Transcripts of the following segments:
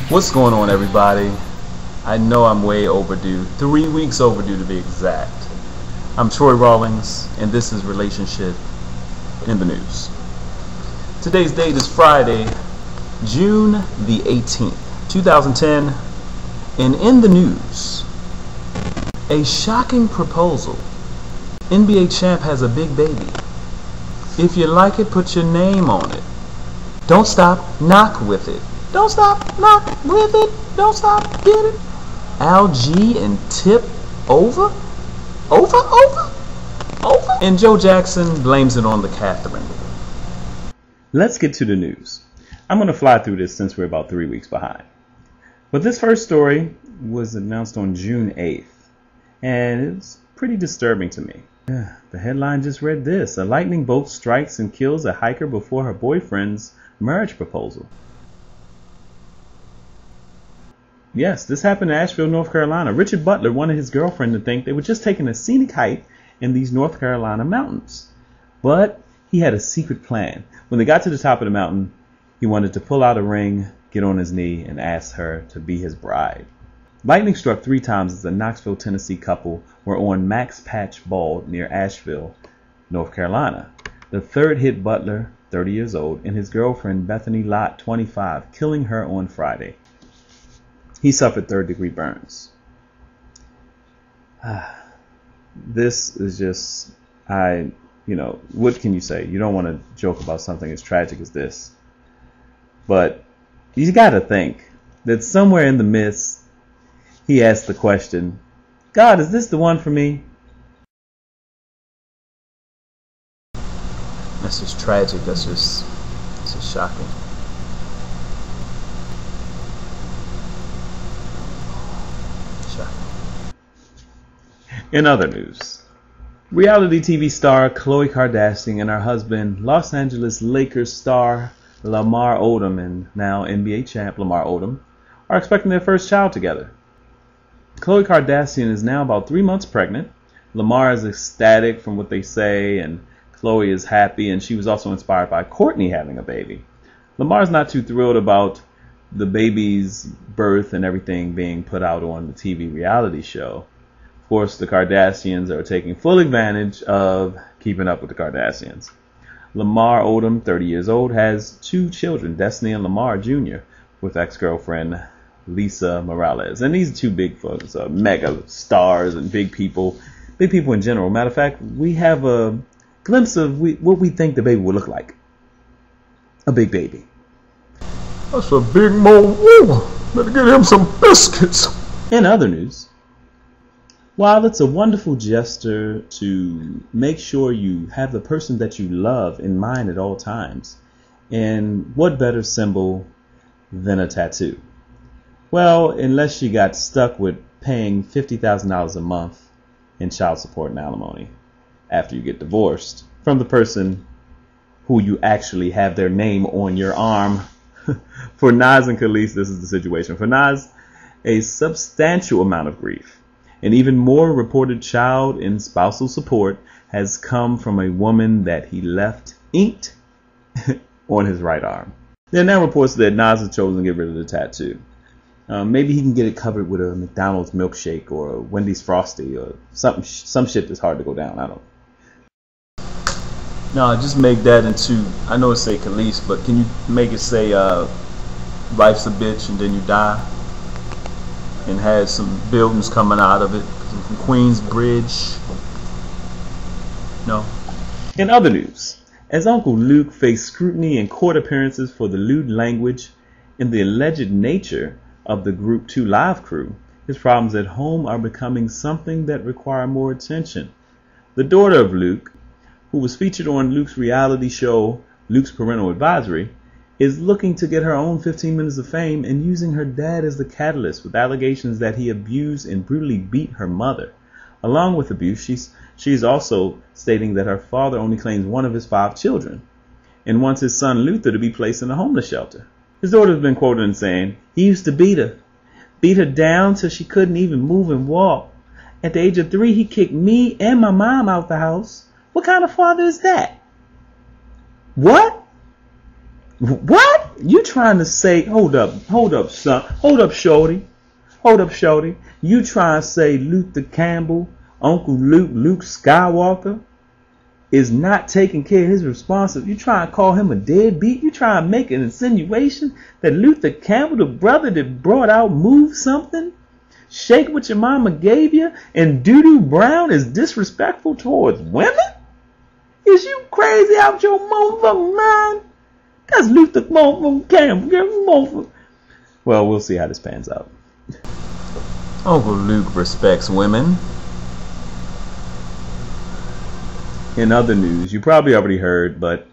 What's going on, everybody? I know I'm way overdue, 3 weeks overdue to be exact. I'm Troy Rawlings, and this is Relationshit in the News. Today's date is Friday, June the 18th, 2010, and in the news, a shocking proposal. NBA champ has a big baby. If you like it, put your name on it. Don't stop, knock with it. Don't stop, knock with it. Don't stop, get it. Al G and Tip over? Over? And Joe Jackson blames it on the Katherine. Let's get to the news. I'm going to fly through this since we're about 3 weeks behind. But this first story was announced on June 8th, and it's pretty disturbing to me. The headline just read this: a lightning bolt strikes and kills a hiker before her boyfriend's marriage proposal. Yes, this happened in Asheville, North Carolina. Richard Butler wanted his girlfriend to think they were just taking a scenic hike in these North Carolina mountains. But he had a secret plan. When they got to the top of the mountain, he wanted to pull out a ring, get on his knee, and ask her to be his bride. Lightning struck 3 times as the Knoxville, Tennessee couple were on Max Patch Bald near Asheville, North Carolina. The third hit Butler, 30 years old, and his girlfriend Bethany Lott, 25, killing her on Friday. He suffered third-degree burns. This is just, what can you say? You don't want to joke about something as tragic as this. But you got to think that somewhere in the midst, he asked the question, God, is this the one for me? That's just tragic. That's just shocking. In other news, reality TV star Khloe Kardashian and her husband, Los Angeles Lakers star Lamar Odom, and now NBA champ Lamar Odom, are expecting their first child together. Khloe Kardashian is now about 3 months pregnant. Lamar is ecstatic from what they say, and Khloe is happy, and she was also inspired by Kourtney having a baby. Lamar's not too thrilled about the baby's birth and everything being put out on the TV reality show. Of course, the Kardashians are taking full advantage of keeping up with the Kardashians. Lamar Odom, 30 years old, has 2 children, Destiny and Lamar Jr., with ex-girlfriend Lisa Morales. And these are 2 big folks, mega stars and big people in general. Matter of fact, we have a glimpse of what we think the baby will look like. A big baby. That's a big mo. Better get him some biscuits. In other news, while it's a wonderful gesture to make sure you have the person that you love in mind at all times, and what better symbol than a tattoo? Well, unless you got stuck with paying $50,000 a month in child support and alimony after you get divorced from the person who you actually have their name on your arm. For Nas and Kelis, this is the situation. For Nas, a substantial amount of grief and even more reported child and spousal support has come from a woman that he left inked on his right arm. There are now reports that Nas has chosen to get rid of the tattoo. Maybe he can get it covered with a McDonald's milkshake or a Wendy's Frosty or some shit that's hard to go down. I don't know. No, just make that into, I know it say Kelis, but can you make it say life's a bitch and then you die? And has some buildings coming out of it from Queensbridge. No. In other news, as Uncle Luke faced scrutiny in court appearances for the lewd language and the alleged nature of the Group 2 Live crew, his problems at home are becoming something that require more attention. The daughter of Luke, who was featured on Luke's reality show, Luke's Parental Advisory, is looking to get her own 15 minutes of fame and using her dad as the catalyst with allegations that he abused and brutally beat her mother. Along with abuse, she's also stating that her father only claims 1 of his 5 children and wants his son Luther to be placed in a homeless shelter. His daughter has been quoted as saying, "He used to beat her down till she couldn't even move and walk. At the age of 3, he kicked me and my mom out the house. What kind of father is that?" What? What? You trying to say, hold up, son, hold up, shorty. You trying to say Luther Campbell, Uncle Luke Skywalker, is not taking care of his responsibility? You trying to call him a deadbeat? You trying to make an insinuation that Luther Campbell, the brother that brought out Move Something, Shake What Your Mama Gave You, and Doo-Doo Brown is disrespectful towards women? Is you crazy out your motherfucking mind? That's Luther motherfucking Campbell. Well, we'll see how this pans out. Uncle Luke respects women. In other news, you probably already heard, but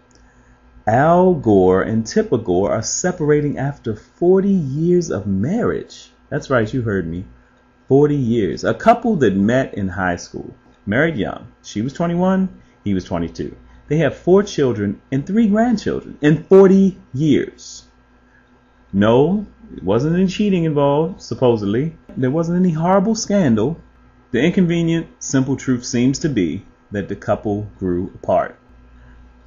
Al Gore and Tipper Gore are separating after 40 years of marriage. That's right, you heard me. 40 years. A couple that met in high school, married young. She was 21, he was 22. They have 4 children and 3 grandchildren in 40 years. No, it wasn't any cheating involved, supposedly. There wasn't any horrible scandal. The inconvenient, simple truth seems to be that the couple grew apart.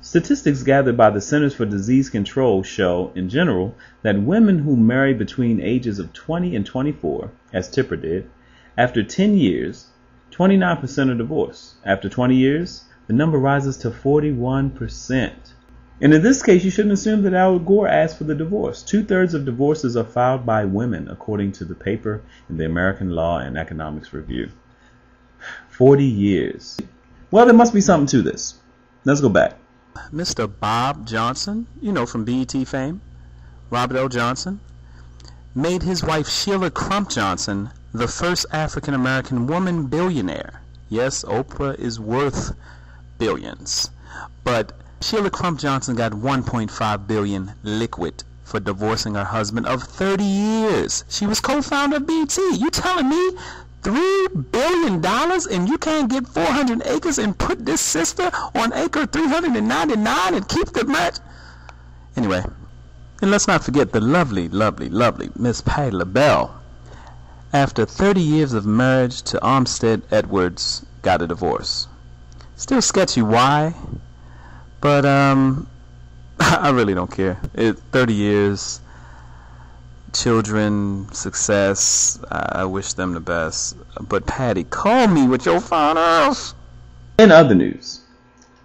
Statistics gathered by the Centers for Disease Control show, in general, that women who marry between ages of 20 and 24, as Tipper did, after 10 years, 29% are divorced. After 20 years, the number rises to 41%. And in this case, you shouldn't assume that Al Gore asked for the divorce. 2/3 of divorces are filed by women, according to the paper in the American Law and Economics Review. 40 years. Well, there must be something to this. Let's go back. Mr. Bob Johnson, you know, from BET fame, Robert L. Johnson, made his wife Sheila Crump Johnson the first African-American woman billionaire. Yes, Oprah is worth billions, but Sheila Crump Johnson got $1.5 billion liquid for divorcing her husband of 30 years. She was co-founder of BET. You telling me $3 billion and you can't get 400 acres and put this sister on acre 399 and keep the match? Anyway, and let's not forget the lovely Miss Patti LaBelle. After 30 years of marriage to Armstead Edwards, got a divorce. Still sketchy why, but I really don't care. 30 years, children, success, I wish them the best. But Patty, call me with your fine ass. In other news,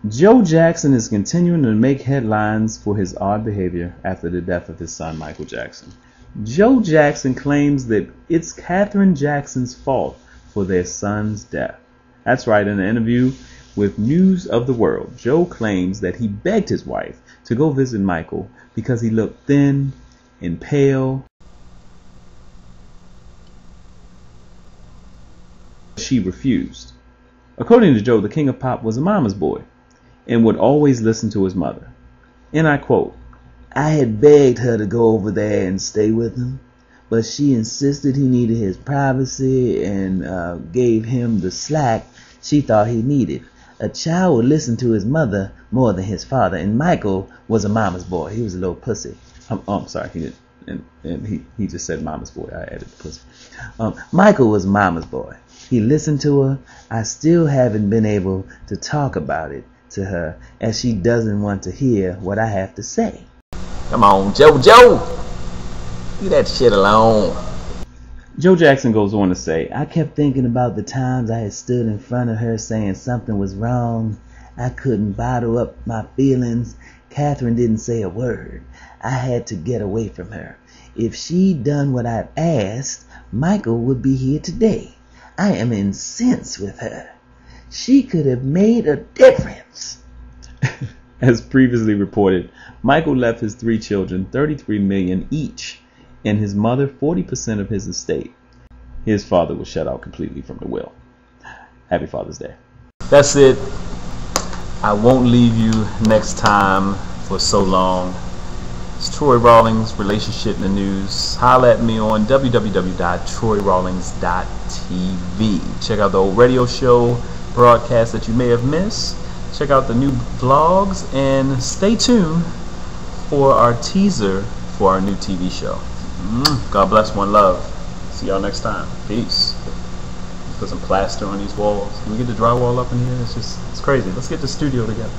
Joe Jackson is continuing to make headlines for his odd behavior after the death of his son Michael Jackson. Joe Jackson claims that it's Katherine Jackson's fault for their son's death. That's right, in an interview with News of the World, Joe claims that he begged his wife to go visit Michael because he looked thin and pale. She refused. According to Joe, the king of pop was a mama's boy and would always listen to his mother. And I quote, "I had begged her to go over there and stay with him, but she insisted he needed his privacy and gave him the slack she thought he needed. A child would listen to his mother more than his father, and Michael was a mama's boy. He was a little pussy." I'm sorry, he didn't, and he just said mama's boy. I added the pussy. Michael was mama's boy. He listened to her. I still haven't been able to talk about it to her, as she doesn't want to hear what I have to say. Come on, Joe. Leave that shit alone. Joe Jackson goes on to say, "I kept thinking about the times I had stood in front of her saying something was wrong. I couldn't bottle up my feelings. Katherine didn't say a word. I had to get away from her. If she'd done what I'd asked, Michael would be here today. I am incensed with her. She could have made a difference." As previously reported, Michael left his 3 children $33 million each, and his mother 40% of his estate. His father was shut out completely from the will. Happy Father's Day. That's it. I won't leave you next time for so long. It's Troy Rawlings, Relationshit in the News. Holla at me on www.troyrawlings.tv. Check out the old radio show broadcast that you may have missed. Check out the new vlogs and stay tuned for our teaser for our new TV show. God bless, one love. See y'all next time. Peace. Put some plaster on these walls. Can we get the drywall up in here? It's crazy. Let's get the studio together.